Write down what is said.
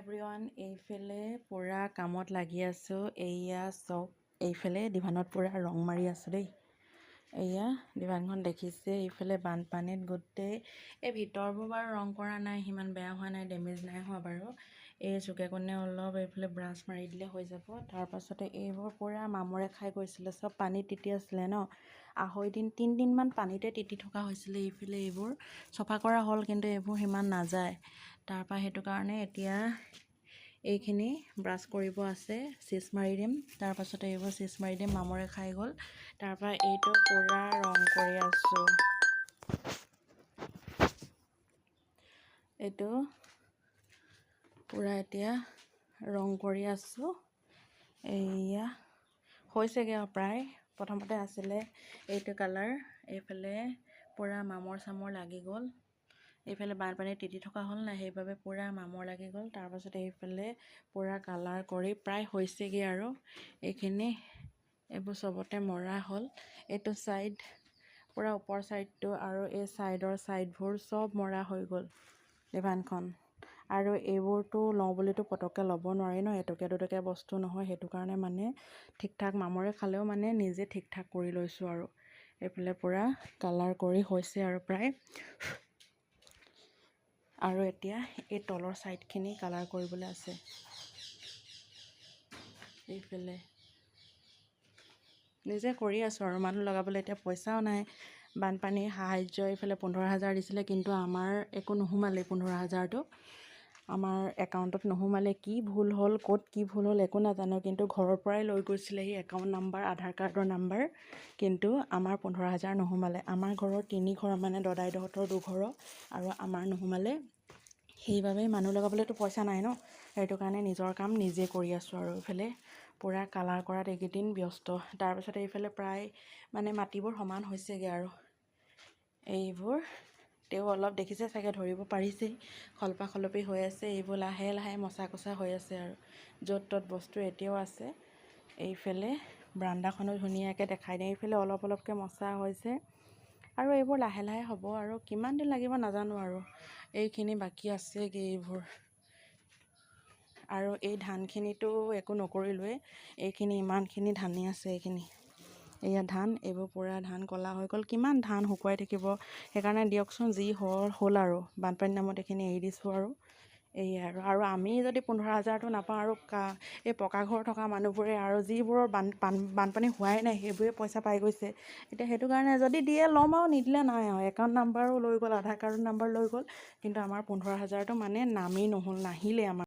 Everyone, এইফালে পুৰা কামত লাগি আছোঁ। এইয়া চব এইফালে ডিভানত পুৰা ৰং মাৰি আছোঁ দেই। এইয়া ডিভানখন দেখিছে, এইফালে বানপানীত গোটেই এই ভিতৰবোৰ বাৰু ৰং কৰা নাই, সিমান বেয়া হোৱা নাই, ডেমেজ নাই হোৱা বাৰু। এই চুকে কোণে অলপ এইফালে ব্ৰাছ মাৰি দিলে হৈ যাব। তাৰপাছতে এইবোৰ পুৰা মামৰে খাই গৈছিলে, চব পানীত তিতি আছিলে ন। 3 দিনমান পানীতে তিতি থকা হৈছিলে। এইফালে এইবোৰ চফা কৰা হ'ল, কিন্তু এইবোৰ সিমান নাযায়। তাৰপৰা সেইটো কাৰণে এতিয়া এইখিনি ব্ৰাছ কৰিব আছে, চিজ মাৰি দিম। তাৰপাছতে এইবোৰ চিজ মাৰি দিম, মামৰে খাই গ'ল। তাৰপৰা এইটো পুৰা ৰং কৰি আছোঁ। এইটো পুৰা এতিয়া ৰং কৰি আছোঁ। এইয়া হৈছেগৈ আৰু প্ৰায়। প্ৰথমতে আছিলে এইটো কালাৰ, এইফালে পুৰা মামৰ চামৰ লাগি গ'ল। এইফালে বানপানীত তিতি থকা হ'ল নাই, সেইবাবে পুৰা মামৰ লাগি গ'ল। তাৰপাছত এইফালে পুৰা কালাৰ কৰি প্ৰায় হৈছেগৈ আৰু এইখিনি এইবোৰ চবতে মৰা হ'ল। এইটো ছাইড পুৰা ওপৰ ছাইডটো আৰু এই ছাইডৰ চব মৰা হৈ গ'ল ডিভানখন। আৰু এইবোৰতো লওঁ বুলিতো পটককৈ ল'ব নোৱাৰি ন, এটকীয়া দুটকীয়া বস্তু নহয়। সেইটো কাৰণে মানে ঠিক ঠাক মামৰে খালেও মানে নিজে ঠিক ঠাক কৰি লৈছোঁ আৰু এইফালে পুৰা কালাৰ কৰি হৈছে আৰু প্ৰায়। আৰু এতিয়া এই তলৰ ছাইডখিনি কালাৰ কৰিবলৈ আছে। এইফালে নিজে কৰি আছোঁ আৰু মানুহ লগাবলৈ এতিয়া পইচাও নাই। বানপানীৰ সাহাৰ্য এইফালে 15,000 দিছিলে, কিন্তু আমাৰ একো নোসোমালে। 15,000টো আমাৰ একাউণ্টত নোসোমালে। কি ভুল হ'ল, ক'ত কি ভুল হ'ল একো নাজানো, কিন্তু ঘৰৰ পৰাই লৈ গৈছিলেহি একাউণ্ট নাম্বাৰ, আধাৰ কাৰ্ডৰ নাম্বাৰ, কিন্তু আমাৰ 15,000 নোসোমালে। আমাৰ ঘৰৰ 3 ঘৰ, মানে দদাইদেউহঁতৰ 2 ঘৰৰ, আৰু আমাৰ নোসোমালে। সেইবাবে মানুহ লগাবলৈতো পইচা নাই ন, সেইটো কাৰণে নিজৰ কাম নিজে কৰি আছোঁ আৰু এইফালে পুৰা কালাৰ কৰাত এইকেইদিন ব্যস্ত। তাৰপিছত এইফালে প্ৰায় মানে মাটিবোৰ সমান হৈছেগৈ আৰু এইবোৰ তেওঁ অলপ দেখিছে চাগে, ধৰিব পাৰিছেই, খলপা খলপি হৈ আছে। এইবোৰ লাহে লাহে মচা কচা হৈ আছে আৰু য'ত ত'ত বস্তু এতিয়াও আছে। এইফালে বাৰাণ্ডাখনো ধুনীয়াকৈ দেখাই দিয়ে। এইফালে অলপ অলপকৈ মচা হৈছে আৰু এইবোৰ লাহে লাহে হ'ব আৰু কিমান দিন লাগিব নাজানো আৰু এইখিনি বাকী আছেগৈ এইবোৰ। আৰু এই ধানখিনিতো একো নকৰিলোৱে, এইখিনি ইমানখিনি ধানেই আছে। এইখিনি এয়া ধান, এইবোৰ পুৰা ধান ক'লা হৈ গ'ল। কিমান ধান শুকুৱাই থাকিব, সেইকাৰণে দিয়কচোন, যি হ'ল আৰু বানপানীৰ নামত এইখিনি এৰি দিছোঁ আৰু এইয়া আৰু আমি যদি 15,000টো নাপাওঁ আৰু এই পকা ঘৰ থকা মানুহবোৰে আৰু যিবোৰৰ বানপানী হোৱাই নাই সেইবোৰে পইচা পাই গৈছে। এতিয়া সেইটো কাৰণে যদি দিয়ে ল'ম আৰু নিদিলে নাই আৰু। একাউণ্ট নাম্বাৰো লৈ গ'ল, আধাৰ কাৰ্ডৰ নাম্বাৰ লৈ গ'ল, কিন্তু আমাৰ 15,000টো মানে নামেই নাহিলে আমাৰ।